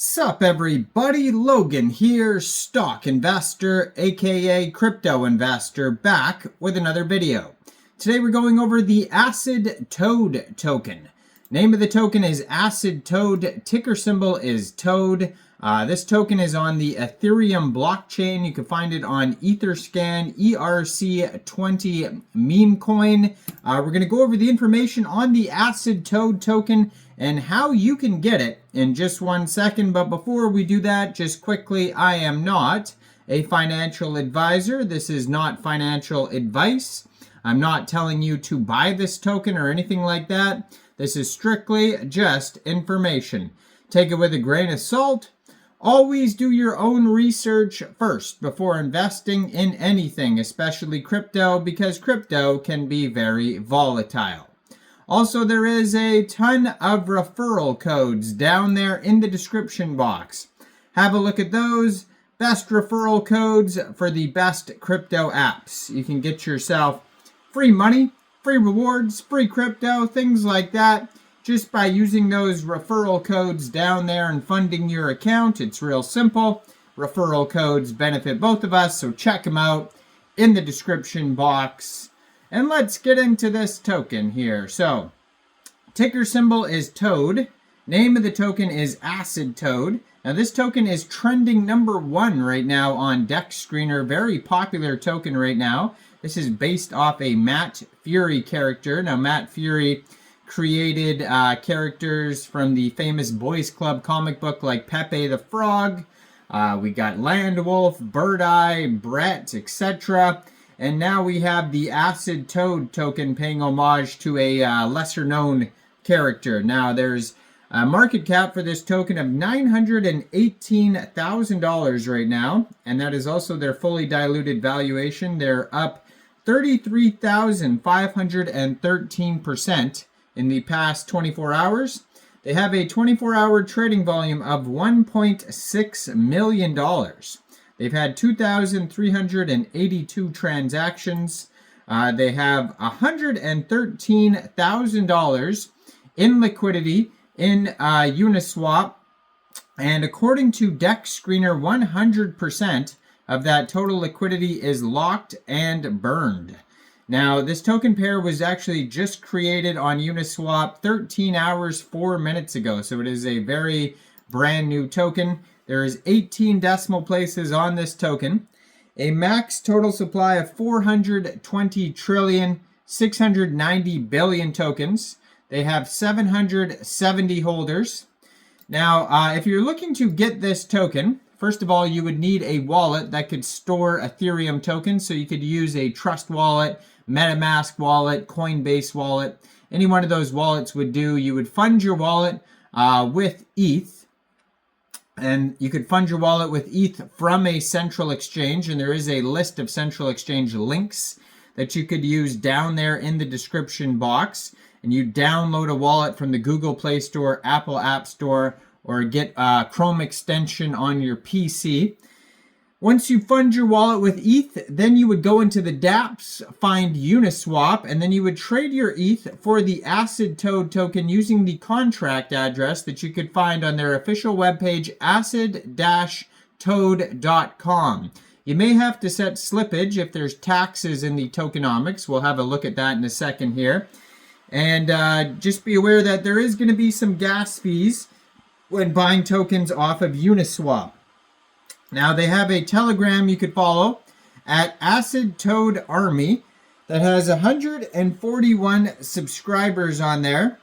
Sup everybody, Logan here, stock investor aka crypto investor, back with another video. Today we're going over the Acid Toad token. Name of the token is Acid Toad, ticker symbol is TOAD. This token is on the Ethereum blockchain. You can find it on Etherscan, ERC20 Memecoin. We're going to go over the information on the Acid Toad token and how you can get it in just 1 second. But before we do that, just quickly, I am not a financial advisor. This is not financial advice. I'm not telling you to buy this token or anything like that. This is strictly just information. Take it with a grain of salt. Always do your own research first before investing in anything, especially crypto, because crypto can be very volatile. Also, there is a ton of referral codes down there in the description box. Have a look at those. Best referral codes for the best crypto apps. You can get yourself free money, free rewards, free crypto, things like that, just by using those referral codes down there and funding your account. It's real simple. Referral codes benefit both of us, so check them out in the description box. And let's get into this token here. So, ticker symbol is TOAD. Name of the token is Acid Toad. Now, this token is trending #1 right now on DEX Screener. Very popular token right now. This is based off a Matt Furie character. Now, Matt Furie created characters from the famous Boys Club comic book like Pepe the Frog. We got Landwolf, Bird Eye, Brett, etc. And now we have the Acid Toad token paying homage to a lesser known character. Now there's a market cap for this token of $918,000 right now. And that is also their fully diluted valuation. They're up 33,513% in the past 24 hours. They have a 24-hour trading volume of $1.6 million. They've had 2,382 transactions. They have $113,000 in liquidity in Uniswap. And according to DEX Screener, 100% of that total liquidity is locked and burned. Now, this token pair was actually just created on Uniswap 13 hours, 4 minutes ago. So it is a very brand new token. There is 18 decimal places on this token. A max total supply of 420 trillion, 690 billion tokens. They have 770 holders. Now, if you're looking to get this token, first of all, you would need a wallet that could store Ethereum tokens. So you could use a Trust wallet, MetaMask wallet, Coinbase wallet. Any one of those wallets would do. You would fund your wallet with ETH. And you could fund your wallet with ETH from a central exchange. And there is a list of central exchange links that you could use down there in the description box. And you download a wallet from the Google Play Store, Apple App Store, or get a Chrome extension on your PC. Once you fund your wallet with ETH, then you would go into the dApps, find Uniswap, and then you would trade your ETH for the Acid Toad token using the contract address that you could find on their official webpage, acid-toad.com. You may have to set slippage if there's taxes in the tokenomics. We'll have a look at that in a second here. And just be aware that there is going to be some gas fees when buying tokens off of Uniswap. Now, they have a Telegram you could follow at Acid Toad Army that has 141 subscribers on there.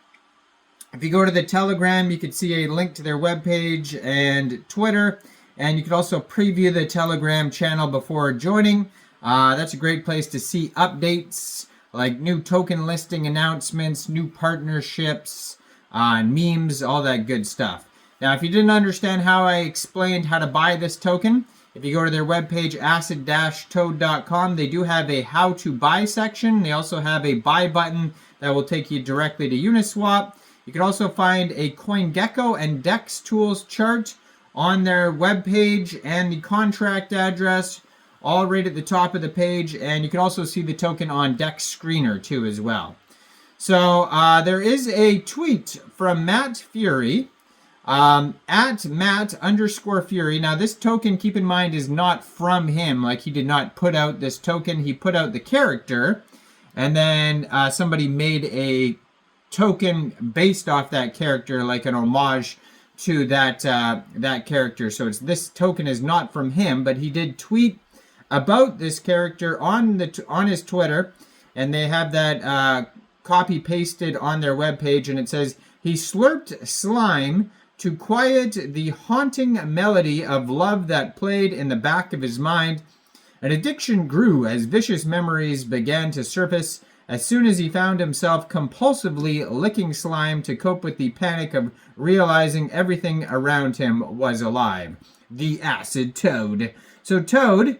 If you go to the Telegram, you could see a link to their webpage and Twitter. And you could also preview the Telegram channel before joining. That's a great place to see updates like new token listing announcements, new partnerships, memes, all that good stuff. Now, if you didn't understand how I explained how to buy this token, if you go to their webpage, acid-toad.com, they do have a how to buy section. They also have a buy button that will take you directly to Uniswap. You can also find a CoinGecko and DEX Tools chart on their webpage and the contract address all right at the top of the page. And you can also see the token on DEX Screener too as well. So there is a tweet from Matt Furie At Matt_Furie. Now, this token, keep in mind, is not from him. Like, he did not put out this token. He put out the character, and then somebody made a token based off that character, like an homage to that that character. So this token is not from him, but he did tweet about this character on his Twitter, and they have that copy pasted on their webpage, and it says, he slurped slime to quiet the haunting melody of love that played in the back of his mind. An addiction grew as vicious memories began to surface as soon as he found himself compulsively licking slime to cope with the panic of realizing everything around him was alive. The Acid Toad. So Toad,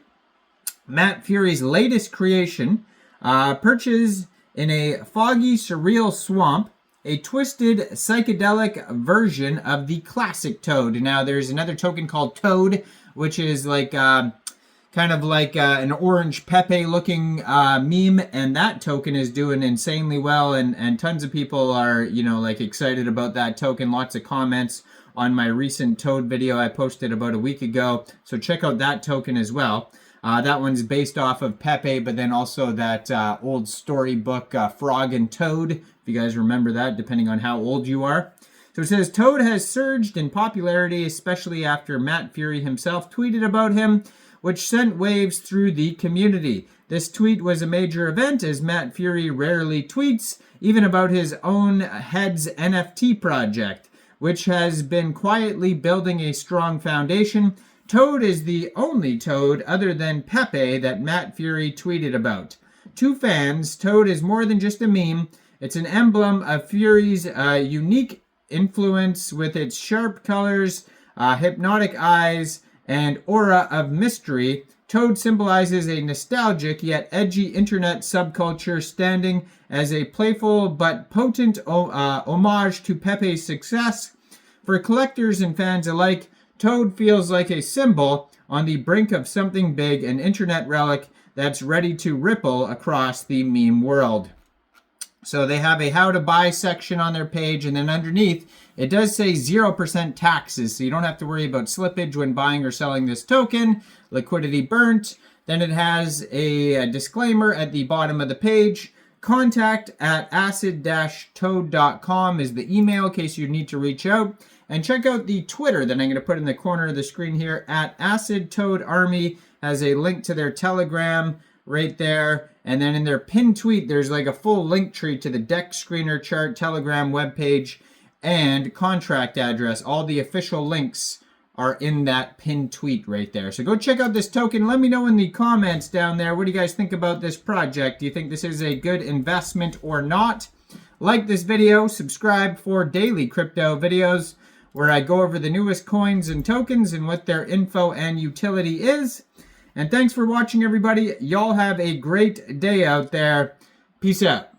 Matt Furie's latest creation, perches in a foggy, surreal swamp, a twisted, psychedelic version of the classic Toad. Now, there's another token called Toad, which is like kind of like an orange Pepe looking meme, and that token is doing insanely well, and tons of people are, you know, like excited about that token. Lots of comments on my recent Toad video I posted about a week ago, so check out that token as well. That one's based off of Pepe, but then also that old storybook Frog and Toad, if you guys remember that, depending on how old you are. So it says, Toad has surged in popularity, especially after Matt Furie himself tweeted about him, which sent waves through the community. This tweet was a major event, as Matt Furie rarely tweets, even about his own Heads NFT project, which has been quietly building a strong foundation. Toad is the only Toad other than Pepe that Matt Furie tweeted about. To fans, Toad is more than just a meme. It's an emblem of Furie's unique influence with its sharp colors, hypnotic eyes, and aura of mystery. Toad symbolizes a nostalgic yet edgy internet subculture, standing as a playful but potent homage to Pepe's success. For collectors and fans alike, Toad feels like a symbol on the brink of something big, an internet relic that's ready to ripple across the meme world. So they have a how to buy section on their page, and then underneath it does say 0% taxes, so you don't have to worry about slippage when buying or selling this token. Liquidity burnt. Then it has a disclaimer at the bottom of the page. Contact@acid-toad.com is the email in case you need to reach out. And check out the Twitter that I'm going to put in the corner of the screen here, @AcidToadArmy, has a link to their Telegram right there. And then in their pinned tweet, there's like a full link tree to the deck screener chart, Telegram webpage, and contract address. All the official links are in that pinned tweet right there. So go check out this token. Let me know in the comments down there, what do you guys think about this project? Do you think this is a good investment or not? Like this video, subscribe for daily crypto videos, where I go over the newest coins and tokens and what their info and utility is. And thanks for watching, everybody. Y'all have a great day out there. Peace out.